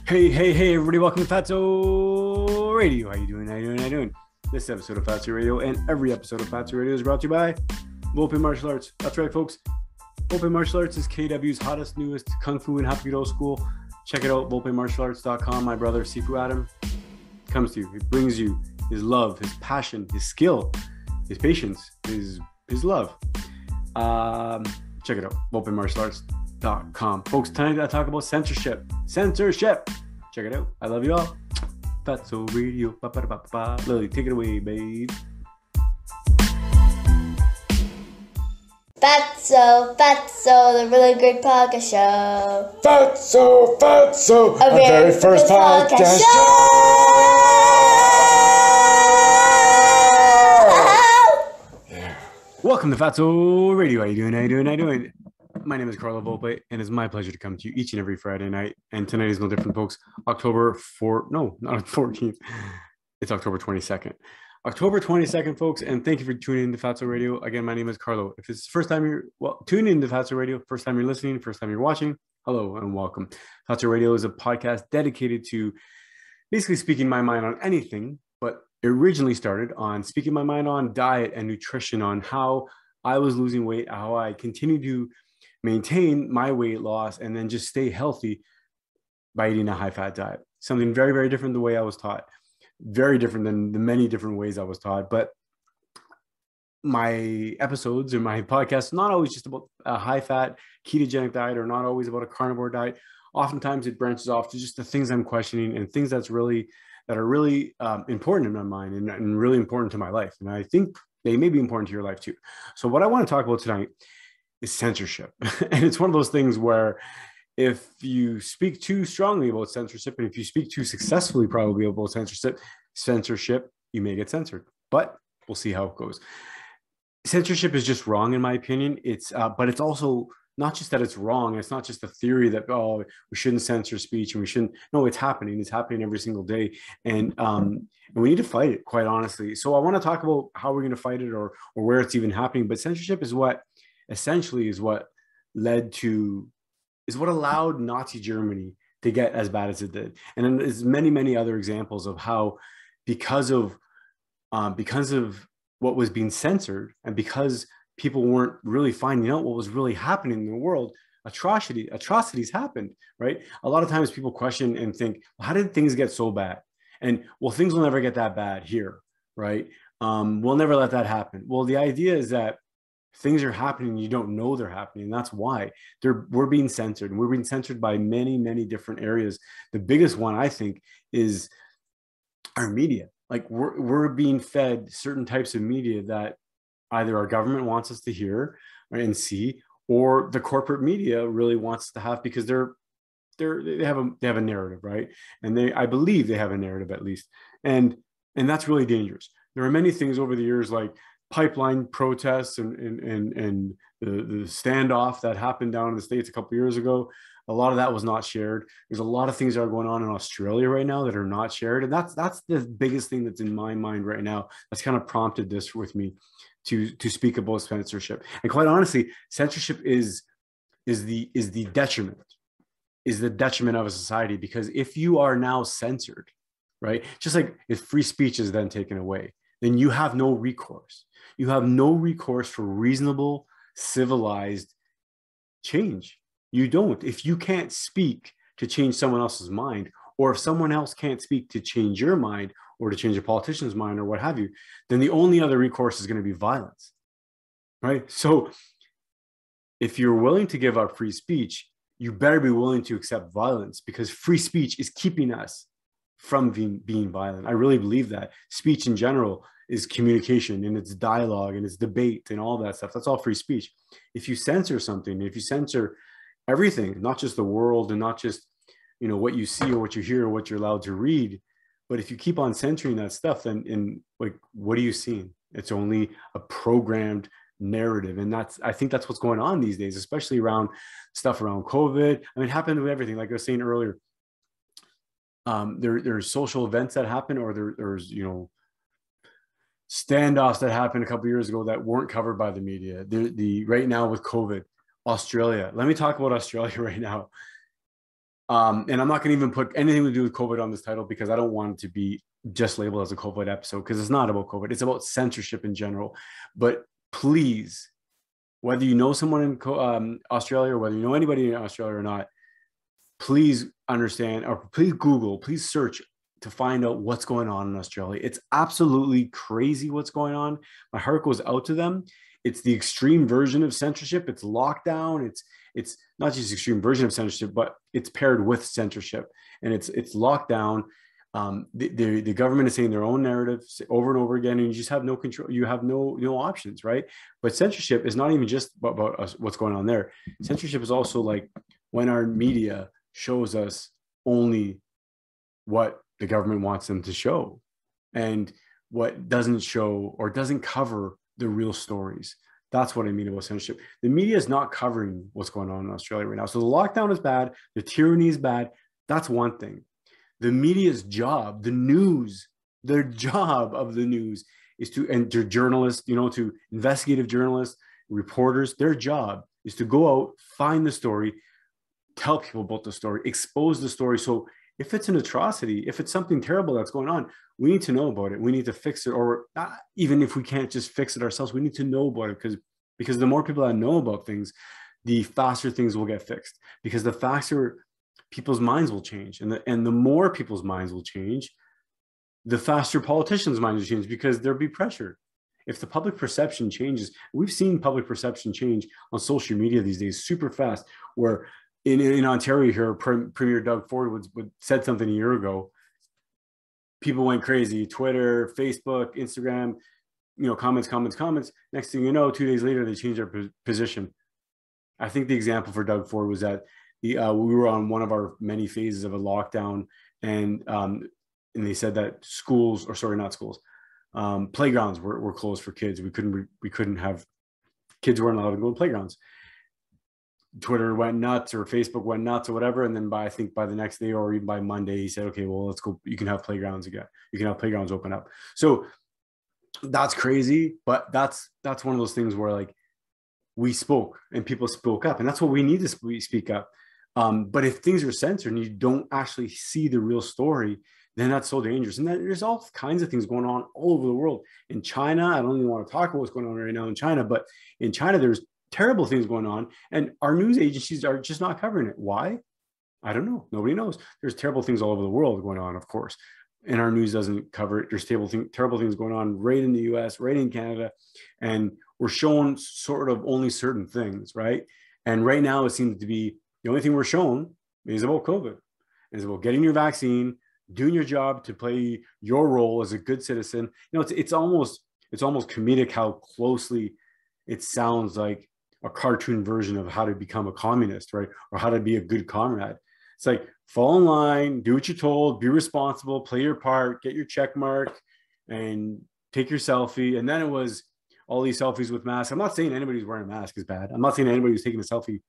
Hey, everybody, welcome to Fatso Radio. How you doing? This episode of Fatso Radio and every episode of Fatso Radio is brought to you by Volpe Martial Arts. That's right, folks. Volpe Martial Arts is KW's hottest, newest Kung Fu and Happy Kido school. Check it out, VolpeMartialArts.com. My brother, Sifu Adam, comes to you. He brings you his love, his passion, his skill, his patience, his love. Check it out, VolpeMartialArts.com. Folks, tonight I talk about censorship. Check it out. I love you all. Fatso Radio. Lily, take it away, babe. Fatso, the really great podcast show. Fatso, our very first podcast show. Yeah. Welcome to Fatso Radio. How you doing? My name is Carlo Volpe, and it's my pleasure to come to you each and every Friday night. And tonight is no different, folks. October 14th. It's October 22nd. October 22nd, folks, and thank you for tuning in to Fatso Radio. Again, my name is Carlo. If it's the first time tuning in to Fatso Radio, first time you're listening, first time you're watching, hello and welcome. Fatso Radio is a podcast dedicated to basically speaking my mind on anything, but it originally started on speaking my mind on diet and nutrition, on how I was losing weight, how I continue to maintain my weight loss, and then just stay healthy by eating a high-fat diet. Something very, very different the way I was taught. Very different than the many different ways I was taught. But my episodes or my podcasts are not always just about a high-fat ketogenic diet, or not always about a carnivore diet. Oftentimes it branches off to just the things I'm questioning and things that are really important in my mind and really important to my life. And I think they may be important to your life too. So what I want to talk about tonight is censorship. And it's one of those things where if you speak too strongly about censorship, and if you speak too successfully probably about censorship, you may get censored. But we'll see how it goes. Censorship is just wrong in my opinion. But it's also not just that it's wrong. It's not just a theory that, we shouldn't censor speech and we shouldn't. No, it's happening. It's happening every single day. And we need to fight it, quite honestly. So I want to talk about how we're going to fight it, or where it's even happening. But censorship is what allowed Nazi Germany to get as bad as it did. And then there's many, many other examples of how, because of what was being censored, and because people weren't really finding out what was really happening in the world, atrocities happened, right? A lot of times people question and think, well, how did things get so bad? And well, things will never get that bad here, right? We'll never let that happen. Well, the idea is that things are happening, you don't know they're happening. And that's why we're being censored, and we're being censored by many, many different areas. The biggest one, I think, is our media. Like we're being fed certain types of media that either our government wants us to hear and see, or the corporate media really wants us to have, because they have a narrative, right? And I believe they have a narrative, at least. And that's really dangerous. There are many things over the years, like pipeline protests and the standoff that happened down in the States a couple of years ago. A lot of that was not shared. There's a lot of things that are going on in Australia right now that are not shared. And that's the biggest thing that's in my mind right now. That's kind of prompted this with me to speak about censorship. And quite honestly, censorship is the detriment of a society, because if you are now censored, right, just like if free speech is then taken away, then you have no recourse. You have no recourse for reasonable, civilized change. You don't. If you can't speak to change someone else's mind, or if someone else can't speak to change your mind, or to change a politician's mind, or what have you, then the only other recourse is going to be violence, right? So if you're willing to give up free speech, you better be willing to accept violence, because free speech is keeping us from being violent. I really believe that. Speech in general is communication, and it's dialogue, and it's debate, and all that stuff. That's all free speech. If you censor something, if you censor everything, not just the world, and not just, what you see or what you hear or what you're allowed to read, but if you keep on censoring that stuff, then what are you seeing? It's only a programmed narrative. And I think that's what's going on these days, especially around stuff around COVID. I mean, it happened with everything. Like I was saying earlier, there's social events that happen, or there's standoffs that happened a couple of years ago that weren't covered by the media. Right now with COVID, Australia. Let me talk about Australia right now. And I'm not going to even put anything to do with COVID on this title because I don't want it to be just labeled as a COVID episode, because it's not about COVID. It's about censorship in general. But please, whether you know someone in Australia or whether you know anybody in Australia or not, please understand, or please Google, please search to find out what's going on in Australia. It's absolutely crazy what's going on. My heart goes out to them. It's the extreme version of censorship. It's lockdown. It's not just extreme version of censorship, but it's paired with censorship, and it's lockdown. The government is saying their own narratives over and over again, and you just have no control. You have no options, right? But censorship is not even just about us, what's going on there. Censorship is also like when our media shows us only what the government wants them to show, and what doesn't show or doesn't cover the real stories. That's what I mean about censorship. The media is not covering what's going on in Australia right now. So the lockdown is bad. The tyranny is bad. That's one thing. The media's job, the news, their job of the news is to, and to journalists, to investigative journalists, reporters, their job is to go out, find the story, tell people about the story, expose the story. So if it's an atrocity, if it's something terrible that's going on, we need to know about it. We need to fix it, or not, even if we can't just fix it ourselves, we need to know about it, because the more people that know about things, the faster things will get fixed, because the faster people's minds will change, and the more people's minds will change, the faster politicians' minds will change, because there'll be pressure. If the public perception changes, we've seen public perception change on social media these days super fast, where in Ontario here, Premier Doug Ford said something a year ago. People went crazy. Twitter, Facebook, Instagram, comments. Next thing you know, 2 days later, they changed their position. I think the example for Doug Ford was that we were on one of our many phases of a lockdown, and they said that playgrounds were closed for kids. We couldn't have, kids weren't allowed to go to playgrounds. Twitter went nuts, or Facebook went nuts, or whatever. And then I think by the next day, or even by Monday, he said, okay, well, let's go. You can have playgrounds again. You can have playgrounds open up. So that's crazy. But that's one of those things where, like, we spoke and people spoke up, and that's what we need to speak up. But if things are censored and you don't actually see the real story, then that's so dangerous. And there's all kinds of things going on all over the world. In China, I don't even want to talk about what's going on right now in China, but in China, there's terrible things going on, and our news agencies are just not covering it. Why? I don't know. Nobody knows. There's terrible things all over the world going on, of course, and our news doesn't cover it. There's terrible things going on right in the US, right in Canada, and we're showing sort of only certain things, right? And right now, it seems to be the only thing we're shown is about COVID. It's about getting your vaccine, doing your job to play your role as a good citizen. It's almost comedic how closely it sounds like a cartoon version of how to become a communist, right? Or how to be a good comrade. It's like, fall in line, do what you're told, be responsible, play your part, get your check mark, and take your selfie. And then it was all these selfies with masks. I'm not saying anybody who's wearing a mask is bad. I'm not saying anybody who's taking a selfie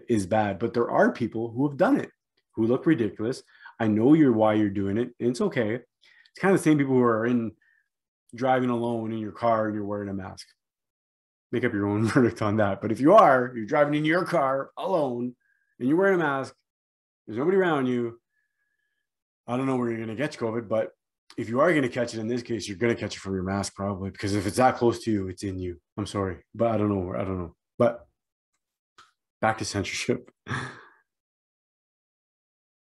is bad, but there are people who have done it, who look ridiculous. I know why you're doing it, and it's okay. It's kind of the same people who are driving alone in your car and you're wearing a mask. Make up your own verdict on that. But if you're driving in your car alone and you're wearing a mask, there's nobody around you, I don't know where you're going to catch COVID, but if you are going to catch it, in this case, you're going to catch it from your mask probably, because if it's that close to you, it's in you. I'm sorry, but I don't know. But back to censorship.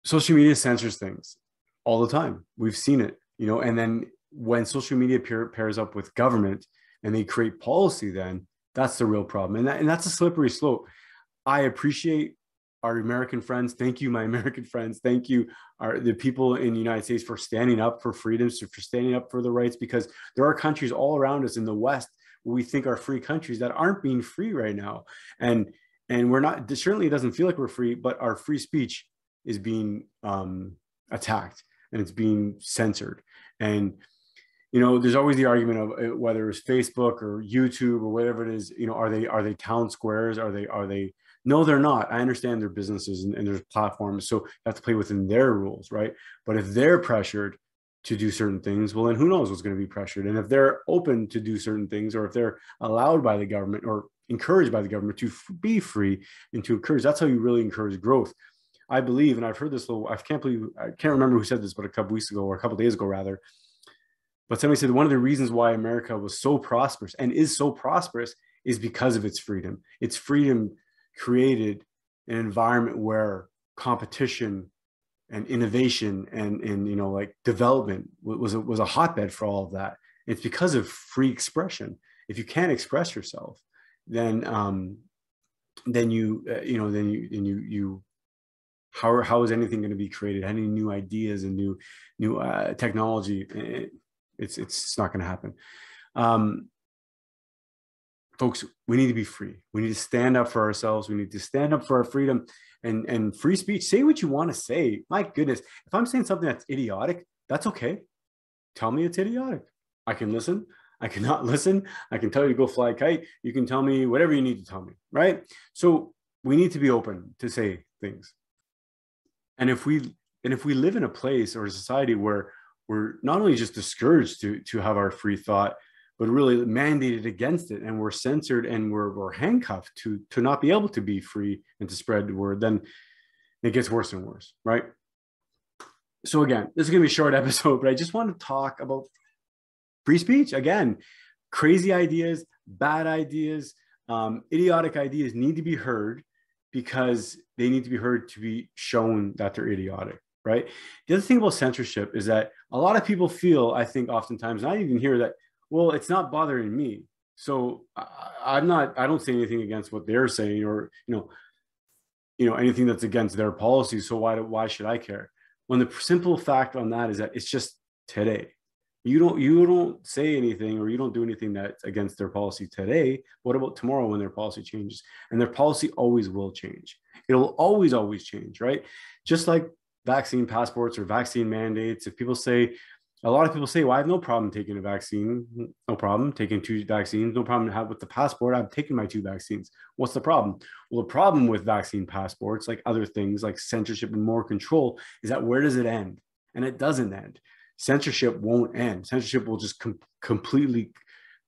Social media censors things all the time. We've seen it, and then when social media pairs up with government and they create policy, then that's the real problem. And that's a slippery slope. I appreciate our American friends. Thank you, my American friends. Thank you, the people in the United States, for standing up for freedoms, for standing up for the rights, because there are countries all around us in the West where we think are free countries that aren't being free right now. And we're not, certainly it doesn't feel like we're free, but our free speech is being attacked, and it's being censored. And there's always the argument of whether it's Facebook or YouTube or whatever it is. Are they town squares? Are they? No, they're not. I understand their businesses and their platforms, so you have to play within their rules, right? But if they're pressured to do certain things, well, then who knows what's going to be pressured? And if they're open to do certain things, or if they're allowed by the government or encouraged by the government to be free and to encourage, that's how you really encourage growth. I believe, and I've heard this I can't remember who said this, but a couple weeks ago or a couple days ago rather. But somebody said one of the reasons why America was so prosperous and is so prosperous is because of its freedom. Its freedom created an environment where competition and innovation and like development was a hotbed for all of that. It's because of free expression. If you can't express yourself, then how is anything going to be created? Any new ideas and new technology? It's not going to happen. Folks, we need to be free. We need to stand up for ourselves. We need to stand up for our freedom and free speech. Say what you want to say. My goodness, if I'm saying something that's idiotic, that's okay. Tell me it's idiotic. I can listen. I cannot listen. I can tell you to go fly a kite. You can tell me whatever you need to tell me, right? So we need to be open to say things. And if we live in a place or a society where we're not only just discouraged to have our free thought, but really mandated against it, and we're censored and we're handcuffed to not be able to be free and to spread the word, then it gets worse and worse, right? So again, this is going to be a short episode, but I just want to talk about free speech. Again, crazy ideas, bad ideas, idiotic ideas need to be heard because they need to be heard to be shown that they're idiotic, right? The other thing about censorship is that a lot of people feel, I think oftentimes, and I even hear that, well, it's not bothering me. So I don't say anything against what they're saying or, anything that's against their policies. So why should I care? When the simple fact on that is that it's just today. You don't say anything or you don't do anything that's against their policy today. What about tomorrow when their policy changes? And their policy always will change. It'll always change, right? Just like vaccine passports or vaccine mandates. A lot of people say, well, I have no problem taking a vaccine. No problem taking 2 vaccines. No problem with the passport. I've taken my 2 vaccines. What's the problem? Well, the problem with vaccine passports, like other things like censorship and more control, is that where does it end? And it doesn't end. Censorship won't end. Censorship will just completely,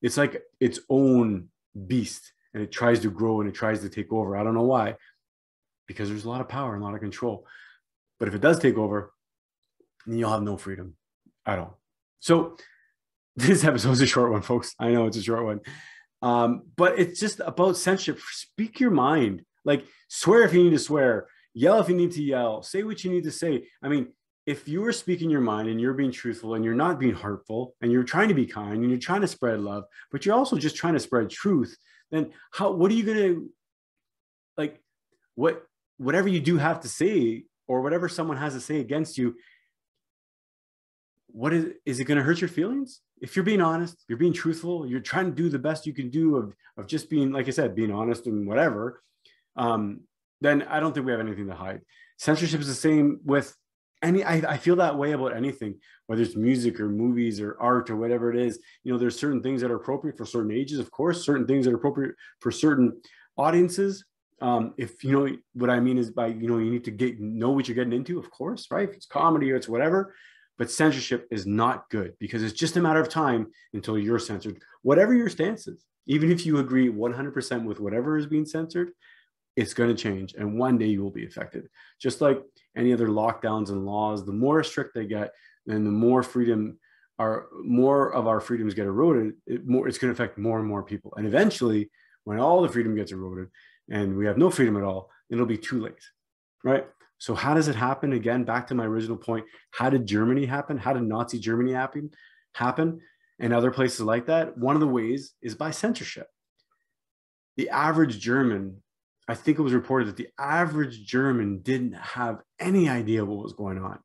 it's like its own beast, and it tries to grow and it tries to take over. I don't know why, because there's a lot of power and a lot of control. But if it does take over, then you'll have no freedom at all. So this episode is a short one, folks. I know it's a short one, but it's just about censorship. Speak your mind. Like, swear if you need to swear, yell if you need to yell, say what you need to say. I mean, if you are speaking your mind and you're being truthful and you're not being hurtful and you're trying to be kind and you're trying to spread love, but you're also just trying to spread truth, then what are you going to, like, whatever you do have to say or whatever someone has to say against you, what is it going to hurt your feelings? If you're being honest, you're being truthful, you're trying to do the best you can do of just being, like I said, being honest and whatever, then I don't think we have anything to hide. Censorship is the same with I feel that way about anything, whether it's music or movies or art or whatever it is. There's certain things that are appropriate for certain ages, of course, certain things that are appropriate for certain audiences. If you know what I mean is by, you need to know what you're getting into, of course, right? If it's comedy or it's whatever. But censorship is not good because it's just a matter of time until you're censored. Whatever your stance is, even if you agree 100% with whatever is being censored, it's going to change. And one day you will be affected. Just like any other lockdowns and laws, the more strict they get, then the more of our freedoms get eroded, it's going to affect more and more people. And eventually, when all the freedom gets eroded and we have no freedom at all, it'll be too late, right? So how does it happen? Again, back to my original point, how did Germany happen? How did Nazi Germany happen? And other places like that? One of the ways is by censorship. The average German, I think it was reported that the average German didn't have any idea what was going on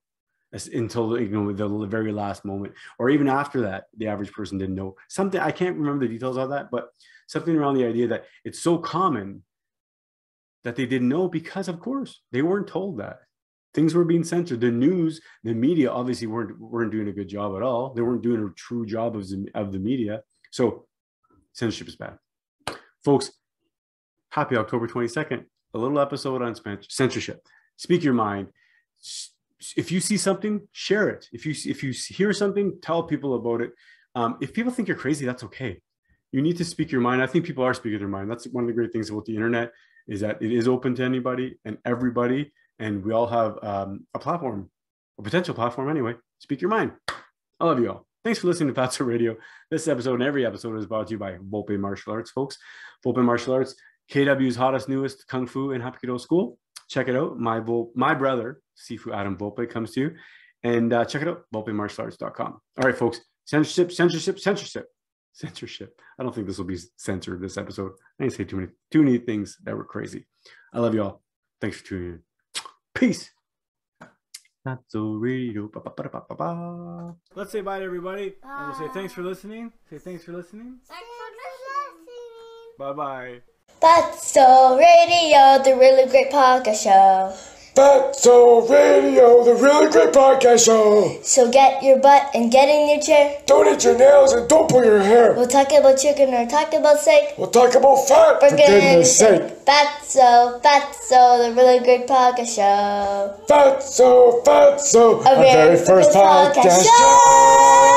until the very last moment, or even after that, the average person didn't know something. I can't remember the details of that, but something around the idea that it's so common that they didn't know because, of course, they weren't told that things were being censored. The news, the media obviously weren't doing a good job at all. They weren't doing a true job of the media. So censorship is bad, folks. Happy October 22nd, a little episode on censorship. Speak your mind. If you see something, share it. If you hear something, tell people about it. If people think you're crazy, that's okay. You need to speak your mind. I think people are speaking their mind. That's one of the great things about the internet, is that it is open to anybody and everybody. and we all have a platform, a potential platform anyway. Speak your mind. I love you all. Thanks for listening to Fatso Radio. This episode and every episode is brought to you by Volpe Martial Arts, folks. Volpe Martial Arts, KW's hottest, newest Kung Fu and Hapkido school. Check it out. My brother, Sifu Adam Volpe, comes to you. And check it out, volpemartialarts.com. All right, folks. Censorship. I don't think this will be censored, this episode. I didn't say too many things that were crazy. I love you all. Thanks for tuning in. Peace. Fatso Radio. Let's say bye to everybody. Bye. And we'll say thanks for listening. Say thanks for listening. Thanks for listening. Bye-bye. Fatso Radio, the really great podcast show. Fatso Radio, the really great podcast show. So get your butt and get in your chair. Don't eat your nails and don't pull your hair. We'll talk about chicken or talk about steak. We'll talk about fat, for goodness sake. Fatso, the really great podcast show. Fatso, a very first podcast show.